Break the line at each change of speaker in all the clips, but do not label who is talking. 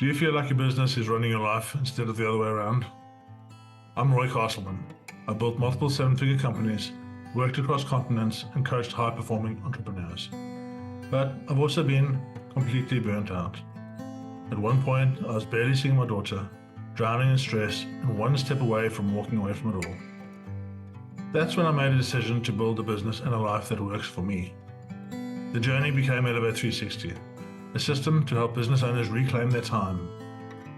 Do you feel like your business is running your life instead of the other way around? I'm Roy Castleman. I built multiple seven-figure companies, worked across continents, and coached high-performing entrepreneurs. But I've also been completely burnt out. At one point, I was barely seeing my daughter, drowning in stress, and one step away from walking away from it all. That's when I made a decision to build a business and a life that works for me. The journey became Elevate 360, a system to help business owners reclaim their time,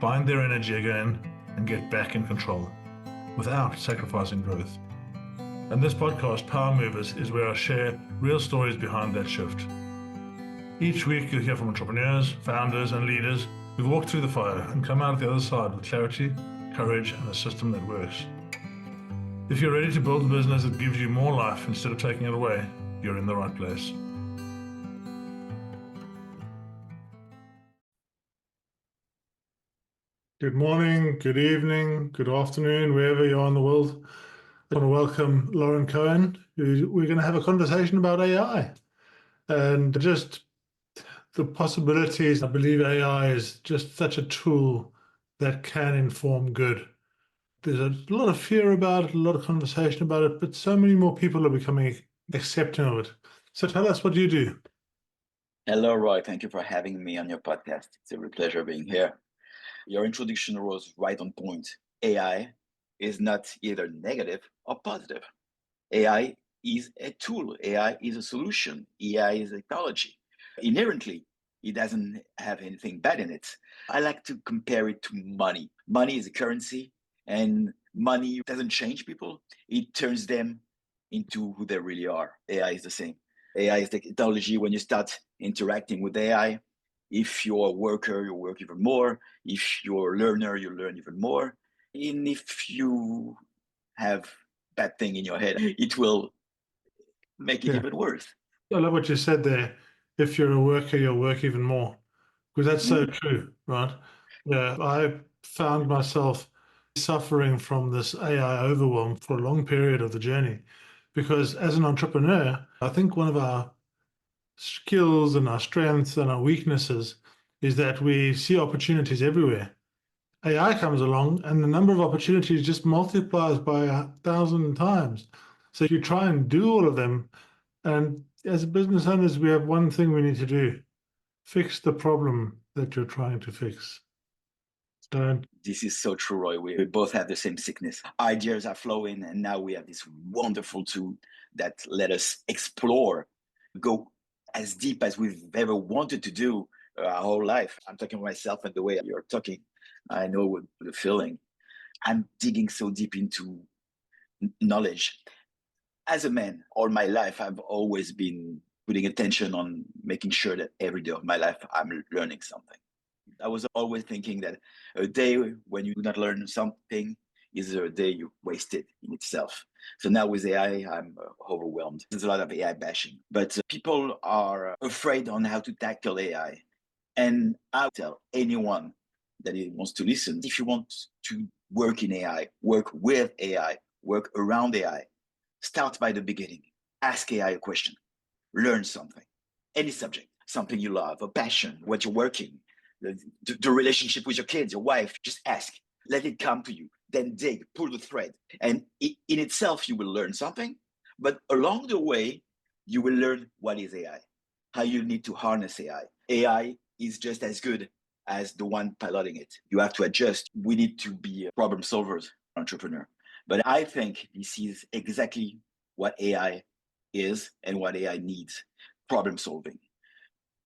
find their energy again, and get back in control, without sacrificing growth. And this podcast, Power Movers, is where I share real stories behind that shift. Each week you'll hear from entrepreneurs, founders, and leaders who've walked through the fire and come out the other side with clarity, courage, and a system that works. If you're ready to build a business that gives you more life instead of taking it away, you're in the right place. Good morning, good evening, good afternoon, wherever you are in the world. I want to welcome Laurent Cohen. We're going to have a conversation about AI and just the possibilities. I believe AI is just such a tool that can inform good. There's a lot of fear about it, a lot of conversation about it, but so many more people are becoming accepting of it. So tell us, what do you do?
Hello, Roy. Thank you for having me on your podcast. It's a real pleasure being here. Your introduction was right on point. AI is not either negative or positive. AI is a tool. AI is a solution. AI is a technology. Inherently, it doesn't have anything bad in it. I like to compare it to money. Money is a currency, and money doesn't change people. It turns them into who they really are. AI is the same. AI is technology. When you start interacting with AI, if you're a worker, you work even more. If you're a learner, you learn even more. And if you have bad thing in your head, it will make it even worse.
I love what you said there. If you're a worker, you'll work even more. Because that's so true, right? Yeah, I found myself suffering from this AI overwhelm for a long period of the journey. Because as an entrepreneur, I think one of our skills and our strengths and our weaknesses is that we see opportunities everywhere. AI comes along and the number of opportunities just multiplies by 1,000 times. So you try and do all of them. And as business owners, we have one thing we need to do: fix the problem that you're trying to fix.
This is so true, Roy. We both have the same sickness. Ideas are flowing, and now we have this wonderful tool that let us explore, go as deep as we've ever wanted to do our whole life. I'm talking to myself, and the way you're talking, I know what the feeling. I'm digging so deep into knowledge. As a man, all my life, I've always been putting attention on making sure that every day of my life, I'm learning something. I was always thinking that a day when you do not learn something is a day you wasted in itself. So now with AI, I'm overwhelmed. There's a lot of AI bashing, but people are afraid on how to tackle AI. And I tell anyone that wants to listen, if you want to work in AI, work with AI, work around AI, start by the beginning. Ask AI a question. Learn something. Any subject, something you love, a passion, what you're working, the relationship with your kids, your wife. Just ask. Let it come to you. Then dig, pull the thread. And in itself, you will learn something. But along the way, you will learn what is AI, how you need to harness AI. AI is just as good as the one piloting it. You have to adjust. We need to be problem solvers, entrepreneur. But I think this is exactly what AI is and what AI needs: problem solving.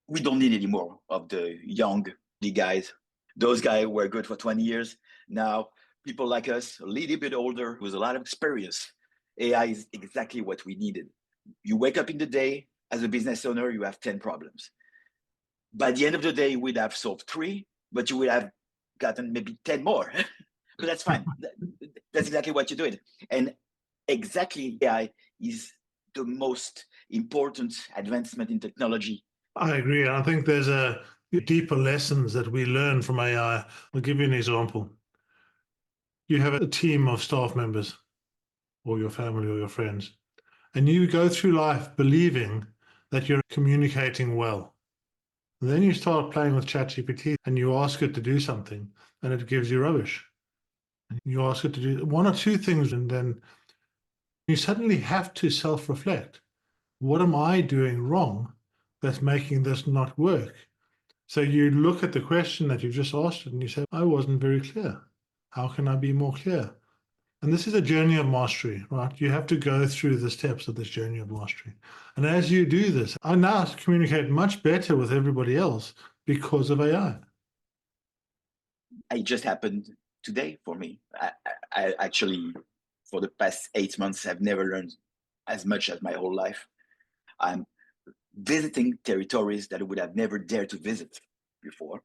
We don't need any more of the young guys. Those guys were good for 20 years. Now, people like us, a little bit older, with a lot of experience, AI is exactly what we needed. You wake up in the day, as a business owner, you have 10 problems. By the end of the day, you would have solved 3, but you would have gotten maybe 10 more. But that's fine. That's exactly what you're doing. And exactly AI is the most important advancement in technology.
I agree. I think there's a deeper lessons that we learn from AI. I'll give you an example. You have a team of staff members or your family or your friends, and you go through life believing that you're communicating well. And then you start playing with ChatGPT and you ask it to do something and it gives you rubbish. You ask it to do one or two things and then you suddenly have to self-reflect. What am I doing wrong that's making this not work? So you look at the question that you've just asked it and you say, I wasn't very clear. How can I be more clear? And this is a journey of mastery, right? You have to go through the steps of this journey of mastery. And as you do this, I now communicate much better with everybody else because of AI.
It just happened today for me. I actually, for the past 8 months, have never learned as much as my whole life. I'm visiting territories that I would have never dared to visit before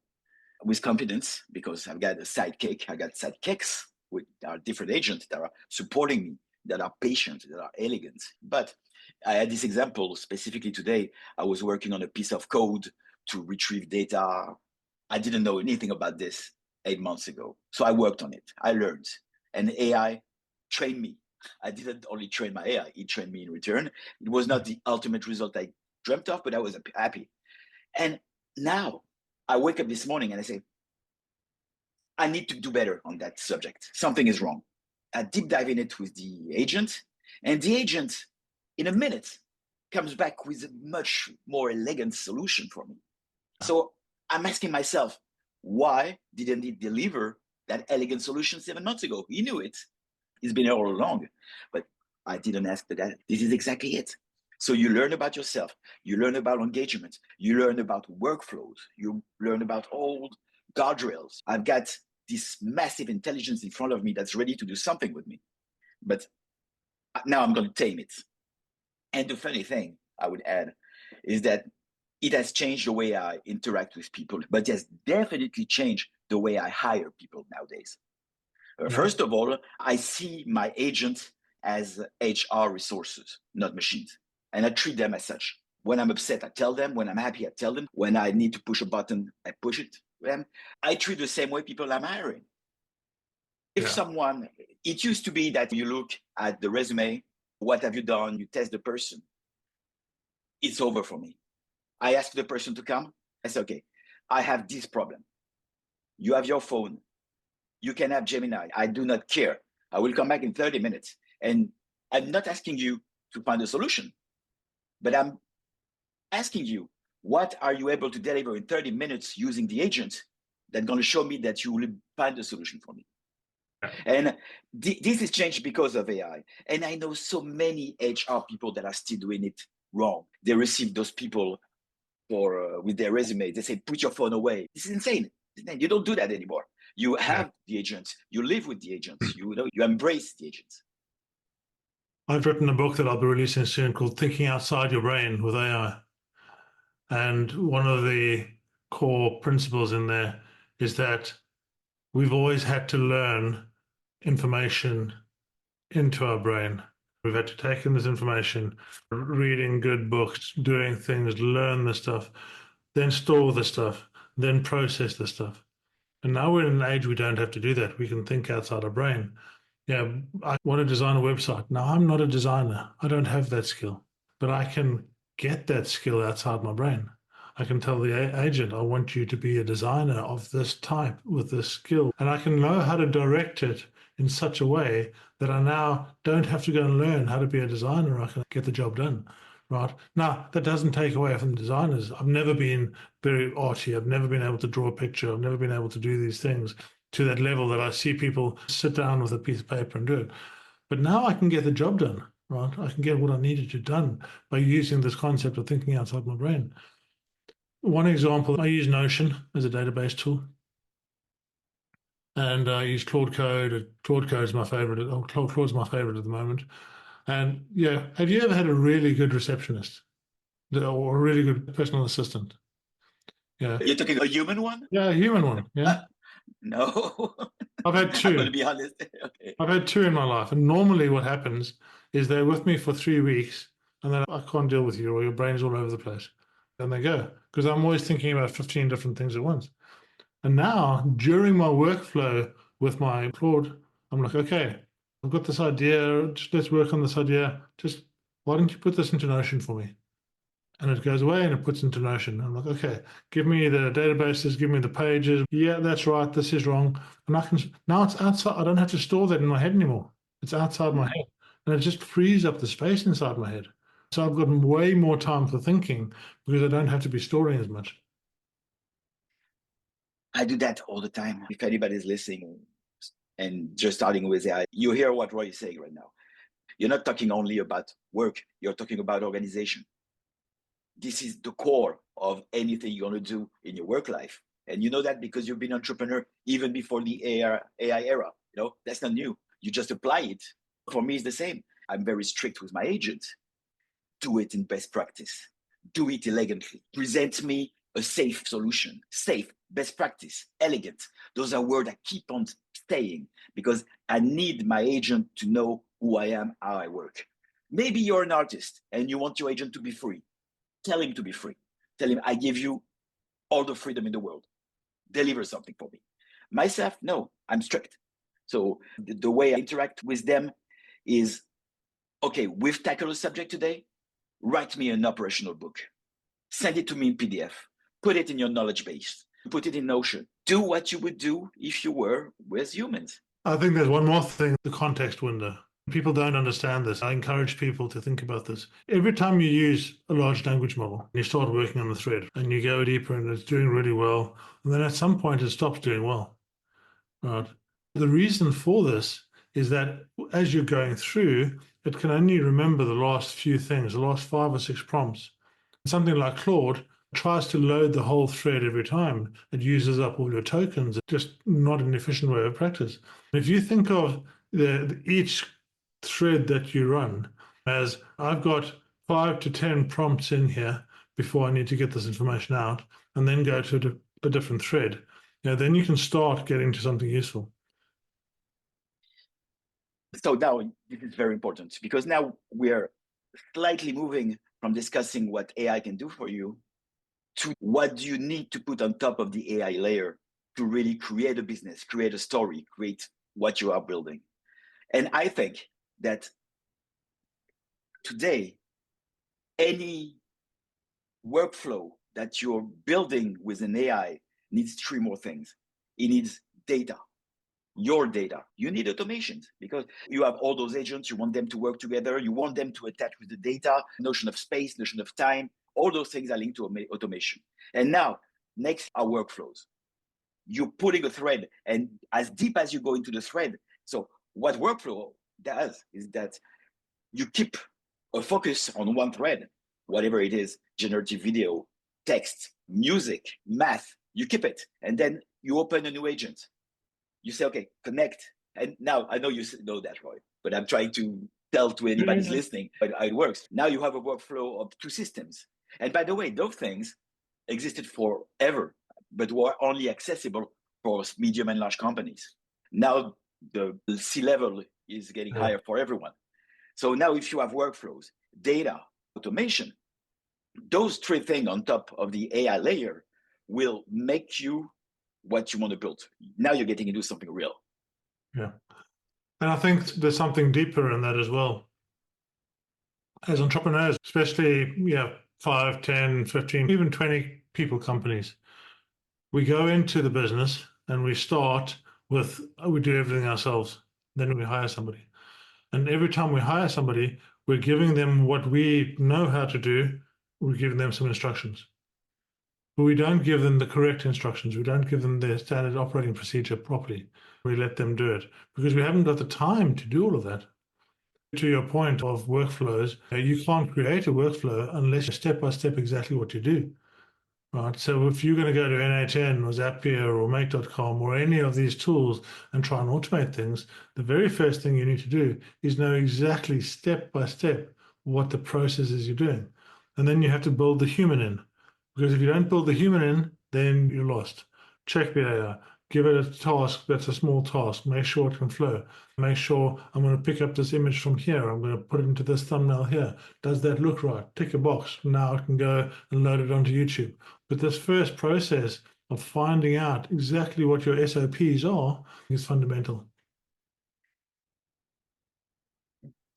with confidence because I've got a sidekick. I got sidekicks with our different agents that are supporting me, that are patient, that are elegant. But I had this example specifically today. I was working on a piece of code to retrieve data. I didn't know anything about this 8 months ago. So I worked on it. I learned. And AI trained me. I didn't only train my AI, it trained me in return. It was not the ultimate result I dreamt of, but I was happy. And now I wake up this morning and I say, I need to do better on that subject. Something is wrong. I deep dive in it with the agent, and the agent, in a minute, comes back with a much more elegant solution for me. So I'm asking myself, why didn't he deliver that elegant solution 7 months ago? He knew it. He's been here all along, but I didn't ask that. This is exactly it. So you learn about yourself, you learn about engagement, you learn about workflows, you learn about old guardrails. I've got this massive intelligence in front of me that's ready to do something with me, but now I'm going to tame it. And the funny thing I would add is that it has changed the way I interact with people, but it has definitely changed the way I hire people nowadays. First of all, I see my agents as HR resources, not machines. And I treat them as such. When I'm upset, I tell them. When I'm happy, I tell them. When I need to push a button, I push it. I treat the same way people I'm hiring. If someone, it used to be that you look at the resume, what have you done? You test the person. It's over for me. I ask the person to come. I say, okay, I have this problem. You have your phone. You can have Gemini. I do not care. I will come back in 30 minutes. And I'm not asking you to find a solution, but I'm asking you, what are you able to deliver in 30 minutes using the agent that's going to show me that you will find a solution for me? And this is changed because of AI. And I know so many HR people that are still doing it wrong. They receive those people with their resume. They say, put your phone away. This is insane. You don't do that anymore. You have the agents. You live with the agents. You embrace the agents.
I've written a book that I'll be releasing soon called Thinking Outside Your Brain with AI. And one of the core principles in there is that we've always had to learn information into our brain. We've had to take in this information, reading good books, doing things, learn the stuff, then store the stuff, then process the stuff. And now we're in an age we don't have to do that. We can think outside our brain. Yeah, I want to design a website. Now, I'm not a designer. I don't have that skill, but I can get that skill outside my brain. I can tell the agent, I want you to be a designer of this type with this skill. And I can know how to direct it in such a way that I now don't have to go and learn how to be a designer. I can get the job done. Right. Now, that doesn't take away from the designers. I've never been very arty. I've never been able to draw a picture. I've never been able to do these things to that level that I see people sit down with a piece of paper and do it. But now I can get the job done, right? I can get what I needed to done by using this concept of thinking outside my brain. One example, I use Notion as a database tool. And I use Claude Code. Claude Code is my favorite. Claude's my favorite at the moment. And yeah, have you ever had a really good receptionist or a really good personal assistant? Yeah.
You're talking a human one?
Yeah, a human one. Yeah.
No.
I've had two.
I'm going to be honest. Okay.
I've had two in my life. And normally what happens is they're with me for 3 weeks and then I can't deal with you or your brain's all over the place. And they go because I'm always thinking about 15 different things at once. And now during my workflow with my Claude, I'm like, okay, I've got this idea. Just let's work on this idea. Just why don't you put this into Notion for me? And it goes away and it puts into Notion. I'm like, okay, give me the databases, give me the pages. Yeah, that's right. This is wrong. And I can, now it's outside. I don't have to store that in my head anymore. It's outside my head. And it just frees up the space inside my head. So I've got way more time for thinking because I don't have to be storing as much.
I do that all the time. If anybody's listening and just starting with AI, you hear what Roy is saying right now. You're not talking only about work, you're talking about organization. This is the core of anything you're going to do in your work life. And you know that because you've been an entrepreneur even before the AI era. You know, that's not new. You just apply it. For me, it's the same. I'm very strict with my agent. Do it in best practice. Do it elegantly. Present me a safe solution. Safe, best practice, elegant. Those are words I keep on saying because I need my agent to know who I am, how I work. Maybe you're an artist and you want your agent to be free. Tell him to be free. Tell him, I give you all the freedom in the world. Deliver something for me. Myself, no, I'm strict. So the way I interact with them is, okay, we've tackled a subject today. Write me an operational book. Send it to me in PDF. Put it in your knowledge base. Put it in Notion. Do what you would do if you were with humans.
I think there's one more thing, the context window. People don't understand this. I encourage people to think about this. Every time you use a large language model, you start working on the thread and you go deeper and it's doing really well. And then at some point it stops doing well. Right? The reason for this is that as you're going through, it can only remember the last few things, the last 5 or 6 prompts. Something like Claude tries to load the whole thread every time. It uses up all your tokens. It's just not an efficient way of practice. If you think of each thread that you run as I've got 5 to 10 prompts in here before I need to get this information out, and then go to a different thread, then you can start getting to something useful.
So now this is very important because now we're slightly moving from discussing what AI can do for you to what do you need to put on top of the AI layer to really create a business, create a story, create what you are building. And I think that today, any workflow that you're building with an AI needs 3 more things. It needs data, your data. You need automations because you have all those agents, you want them to work together, you want them to attach with the data, notion of space, notion of time, all those things are linked to automation. And now, next are workflows. You're putting a thread, and as deep as you go into the thread, so what workflow does is that you keep a focus on one thread, whatever it is, generative video, text, music, math, you keep it. And then you open a new agent. You say, okay, connect. And now I know you know that, Roy, but I'm trying to tell to anybody who's listening how it works. Now you have a workflow of 2 systems. And by the way, those things existed forever, but were only accessible for medium and large companies. Now the C-level is getting higher for everyone. So now if you have workflows, data, automation, those 3 things on top of the AI layer will make you what you want to build. Now you're getting into something real.
Yeah. And I think there's something deeper in that as well. As entrepreneurs, especially 5, 10, 15, even 20 people companies, we go into the business and we start with, we do everything ourselves. Then we hire somebody. And every time we hire somebody, we're giving them what we know how to do. We're giving them some instructions. But we don't give them the correct instructions. We don't give them their standard operating procedure properly. We let them do it because we haven't got the time to do all of that. To your point of workflows, you can't create a workflow unless you step by step exactly what you do. Right. So if you're going to go to NHN or Zapier or Make.com or any of these tools and try and automate things, the very first thing you need to do is know exactly step by step what the process is you're doing. And then you have to build the human in. Because if you don't build the human in, then you're lost. Check the AI. Give it a task that's a small task. Make sure it can flow. Make sure I'm going to pick up this image from here. I'm going to put it into this thumbnail here. Does that look right? Tick a box. Now it can go and load it onto YouTube. But this first process of finding out exactly what your SOPs are is fundamental.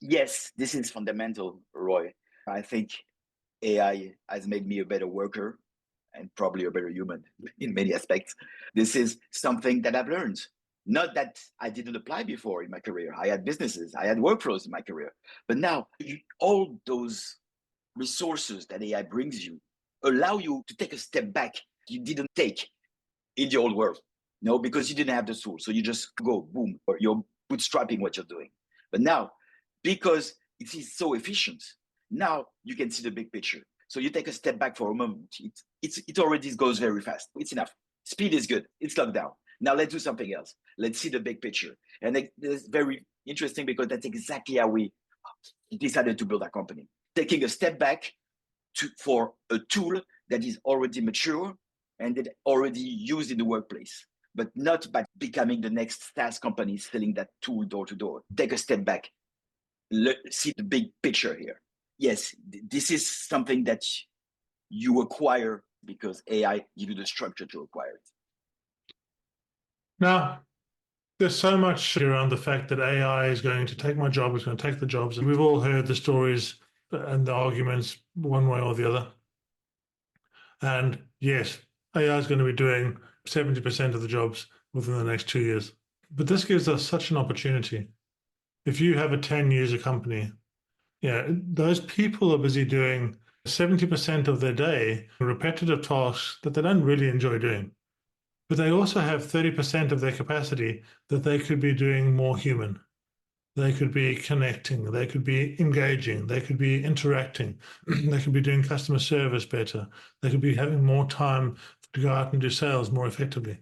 Yes, this is fundamental, Roy. I think AI has made me a better worker and probably a better human in many aspects. This is something that I've learned. Not that I didn't apply before in my career. I had businesses, I had workflows in my career. But now, all those resources that AI brings you allow you to take a step back you didn't take in the old world, because you didn't have the tool. So you just go, boom, or you're bootstrapping what you're doing. But now, because it is so efficient, now you can see the big picture. So you take a step back for a moment. It already goes very fast. It's enough. Speed is good. It's locked down. Now let's do something else. Let's see the big picture. And it's very interesting because that's exactly how we decided to build our company. Taking a step back for a tool that is already mature and that already used in the workplace, but not by becoming the next SaaS company selling that tool door to door. Take a step back. See the big picture here. Yes, this is something that you acquire because AI gives you the structure to acquire it.
Now, there's so much around the fact that AI is going to take my job, it's going to take the jobs. And we've all heard the stories and the arguments one way or the other. And yes, AI is going to be doing 70% of the jobs within the next 2 years. But this gives us such an opportunity. If you have a 10-user company, those people are busy doing 70% of their day, repetitive tasks that they don't really enjoy doing. But they also have 30% of their capacity that they could be doing more human. They could be connecting, they could be engaging, they could be interacting, they could be doing customer service better, they could be having more time to go out and do sales more effectively.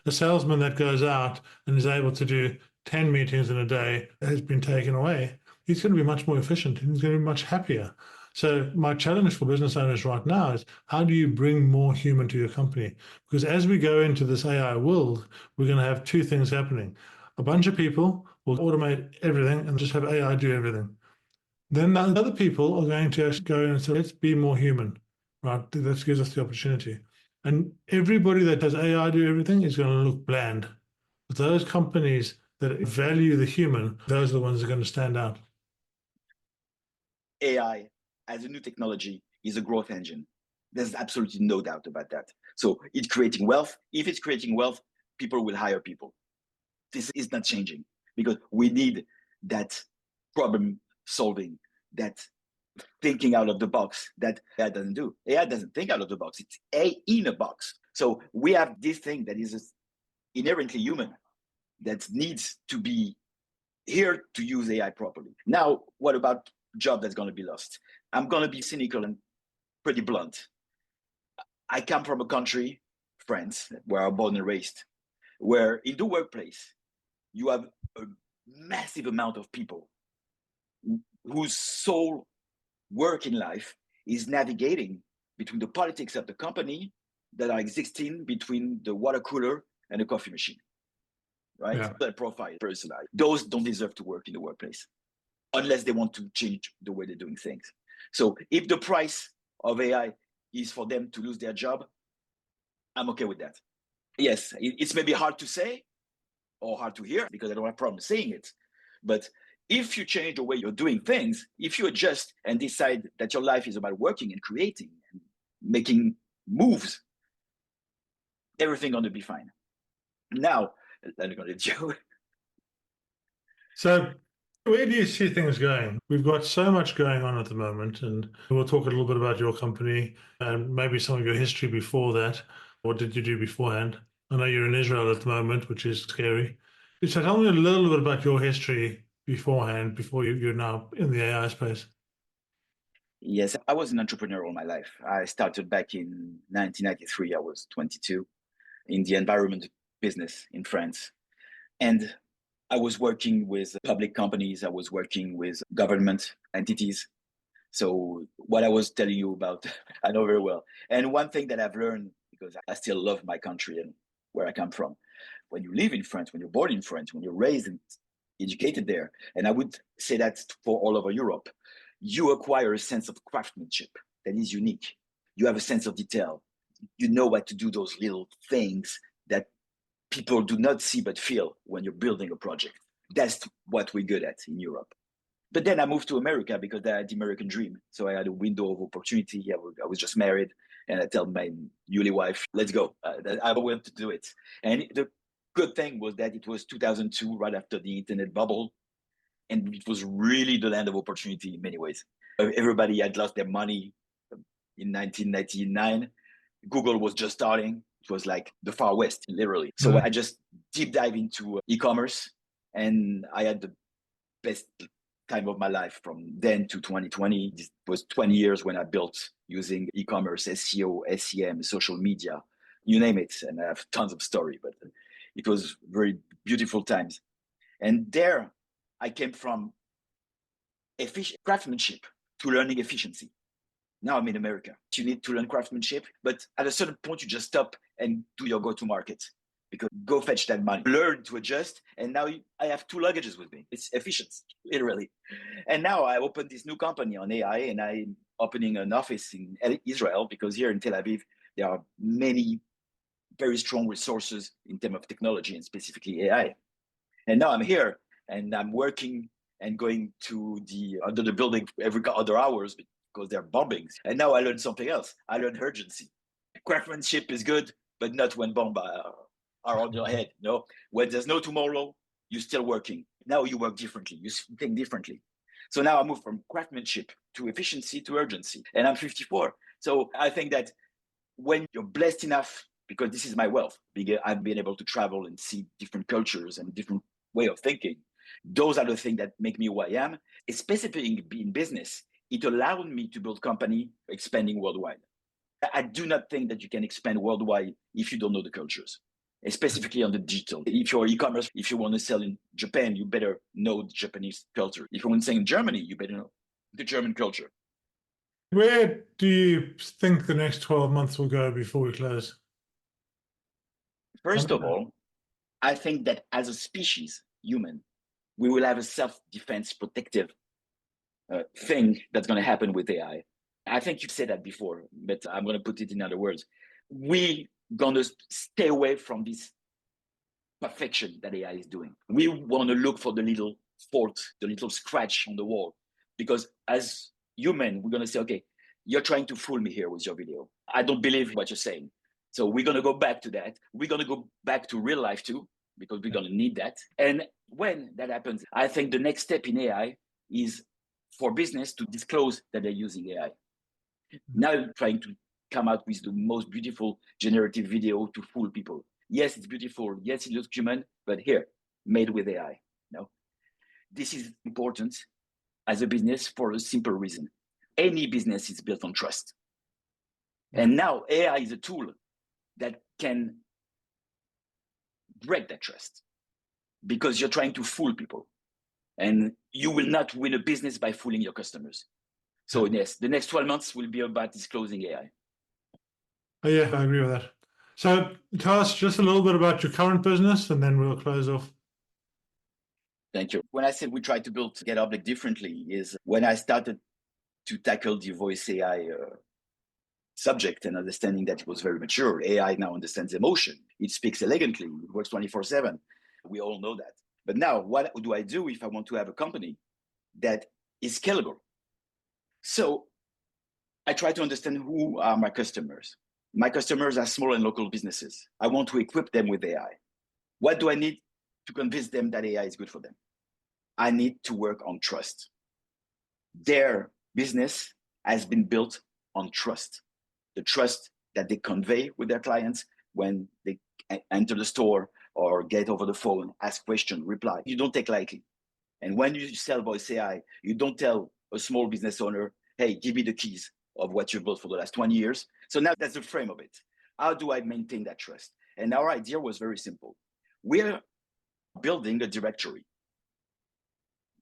A salesman that goes out and is able to do 10 meetings in a day has been taken away. He's going to be much more efficient and he's going to be much happier. So my challenge for business owners right now is how do you bring more human to your company? Because as we go into this AI world, we're going to have two things happening. A bunch of people will automate everything and just have AI do everything. Then the other people are going to actually go in and say, let's be more human, right? That gives us the opportunity. And everybody that does AI do everything is going to look bland. But those companies that value the human, those are the ones that are going to stand out.
AI as a new technology is a growth engine. There's absolutely no doubt about that. So it's creating wealth. If it's creating wealth, people will hire people. This is not changing because we need that problem solving, that thinking out of the box that AI doesn't do. AI doesn't think out of the box. It's AI in a box. So we have this thing that is inherently human that needs to be here to use AI properly. Now, what about job that's going to be lost? I'm going to be cynical and pretty blunt. I come from a country, France, where I'm born and raised, where in the workplace, you have a massive amount of people whose sole work in life is navigating between the politics of the company that are existing between the water cooler and the coffee machine, right?
Yeah.
That profile, personalized. Those don't deserve to work in the workplace unless they want to change the way they're doing things. So if the price of AI is for them to lose their job, I'm okay with that. Yes, it's maybe hard to say or hard to hear because I don't have a problem saying it. But if you change the way you're doing things, if you adjust and decide that your life is about working and creating and making moves, everything going to be fine. Now, I'm going to Joe.
So where do you see things going? We've got so much going on at the moment, and we'll talk a little bit about your company and maybe some of your history before that. What did you do beforehand? I know you're in Israel at the moment, which is scary. So tell me a little bit about your history beforehand, before you're now in the AI space.
Yes, I was an entrepreneur all my life. I started back in 1993. I was 22 in the environment business in France. And I was working with public companies. I was working with government entities. So what I was telling you about, I know very well. And one thing that I've learned, because I still love my country and where I come from, when you live in France, when you're born in France, when you're raised and educated there, and I would say that for all over Europe, you acquire a sense of craftsmanship that is unique. You have a sense of detail. You know what to do, those little things that people do not see but feel when you're building a project. That's what we're good at in Europe. But then I moved to America because I had the American dream. So I had a window of opportunity. I was just married, and I tell my newly wife, let's go. I want to do it. And the good thing was that it was 2002, right after the internet bubble. And it was really the land of opportunity in many ways. Everybody had lost their money in 1999. Google was just starting. It was like the Far West, literally. So I just deep dive into e-commerce, and I had the best time of my life from then to 2020. This was 20 years when I built using e-commerce, SEO, SEM, social media, you name it. And I have tons of story, but it was very beautiful times. And there I came from craftsmanship to learning efficiency. Now I'm in America. You need to learn craftsmanship, but at a certain point, you just stop and do your go-to-market, because go fetch that money, learn to adjust. And now I have 2 luggages with me. It's efficiency, literally. And now I opened this new company on AI, and I'm opening an office in Israel, because here in Tel Aviv, there are many very strong resources in terms of technology and specifically AI. And now I'm here and I'm working and going to under the building every other hours because there are bombings. And now I learned something else. I learned urgency. Craftsmanship is good, but not when bombs are on your head. No, when there's no tomorrow, you're still working. Now you work differently. You think differently. So now I moved from craftsmanship to efficiency to urgency, and I'm 54. So I think that when you're blessed enough, because this is my wealth, I've been able to travel and see different cultures and different way of thinking. Those are the things that make me who I am. Especially in business, it allowed me to build company expanding worldwide. I do not think that you can expand worldwide if you don't know the cultures, specifically on the digital. If you're e-commerce, if you want to sell in Japan, you better know the Japanese culture. If you want to sell in Germany, you better know the German culture.
Where do you think the next 12 months will go before we close?
First of all, I think that as a species, human, we will have a self-defense protective thing that's going to happen with AI. I think you've said that before, but I'm going to put it in other words. We're going to stay away from this perfection that AI is doing. We want to look for the little fault, the little scratch on the wall, because as human, we're going to say, okay, you're trying to fool me here with your video. I don't believe what you're saying. So we're going to go back to that. We're going to go back to real life too, because we're going to need that. And when that happens, I think the next step in AI is for business to disclose that they're using AI. Now trying to come out with the most beautiful generative video to fool people. Yes, it's beautiful. Yes, it looks human, but here, made with AI. No, this is important as a business for a simple reason. Any business is built on trust. And now AI is a tool that can break that trust, because you're trying to fool people. And you will not win a business by fooling your customers. So yes, the next 12 months will be about disclosing AI.
Oh, yeah, I agree with that. So tell us just a little bit about your current business, and then we'll close off.
Thank you. When I said we try to build Get Object differently, is when I started to tackle the voice AI subject and understanding that it was very mature. AI now understands emotion. It speaks elegantly. It works 24/7. We all know that. But now, what do I do if I want to have a company that is scalable? So I try to understand who are my customers. My customers are small and local businesses. I want to equip them with AI. What do I need to convince them that AI is good for them? I need to work on trust. Their business has been built on trust. The trust that they convey with their clients when they enter the store or get over the phone, ask questions, reply. You don't take lightly. And when you sell voice AI, you don't tell a small business owner, hey, give me the keys of what you've built for the last 20 years. So now that's the frame of it. How do I maintain that trust? And our idea was very simple. We're building a directory.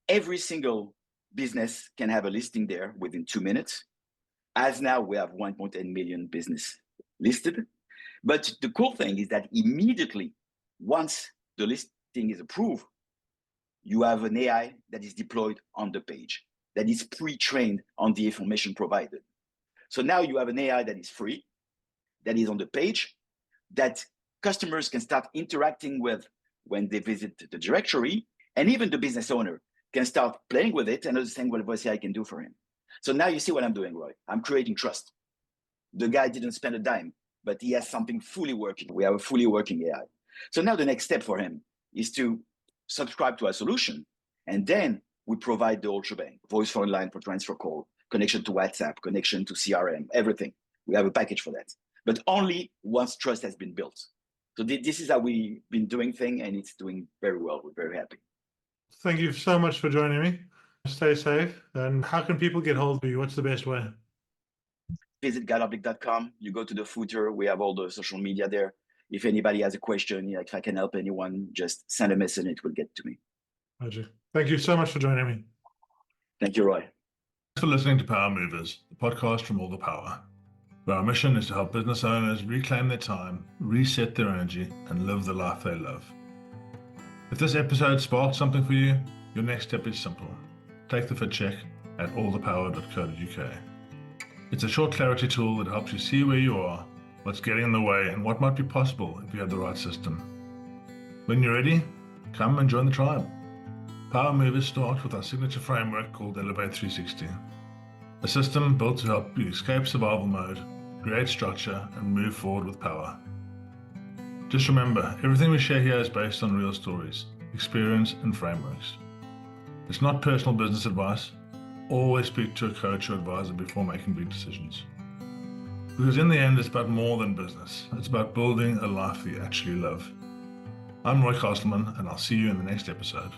Every single business can have a listing there within 2 minutes. As now we have 1.8 million business listed. But the cool thing is that immediately, once the listing is approved, you have an AI that is deployed on the page, that is pre-trained on the information provided. So now you have an AI that is free, that is on the page, that customers can start interacting with when they visit the directory, and even the business owner can start playing with it and understand what voice AI can do for him. So now you see what I'm doing, Roy. I'm creating trust. The guy didn't spend a dime, but he has something fully working. We have a fully working AI. So now the next step for him is to subscribe to our solution. And then we provide the whole shebang: voice phone line for transfer call, connection to WhatsApp, connection to CRM, everything. We have a package for that, but only once trust has been built. So this is how we've been doing things, and it's doing very well. We're very happy.
Thank you so much for joining me. Stay safe. And how can people get hold of you? What's the best way?
Visit guidepublic.com. You go to the footer. We have all the social media there. If anybody has a question, if I can help anyone, just send a message and it will get to me.
Roger. Thank you so much for joining me.
Thank you, Roy.
Thanks for listening to Power Movers, the podcast from All the Power, where our mission is to help business owners reclaim their time, reset their energy, and live the life they love. If this episode sparked something for you, your next step is simple. Take the fit check at allthepower.co.uk. It's a short clarity tool that helps you see where you are, what's getting in the way, and what might be possible if you have the right system. When you're ready, come and join the tribe. Power Movers starts with our signature framework called Elevate 360, a system built to help you escape survival mode, create structure, and move forward with power. Just remember, everything we share here is based on real stories, experience, and frameworks. It's not personal business advice. Always speak to a coach or advisor before making big decisions. Because in the end, it's about more than business. It's about building a life that you actually love. I'm Roy Castleman, and I'll see you in the next episode.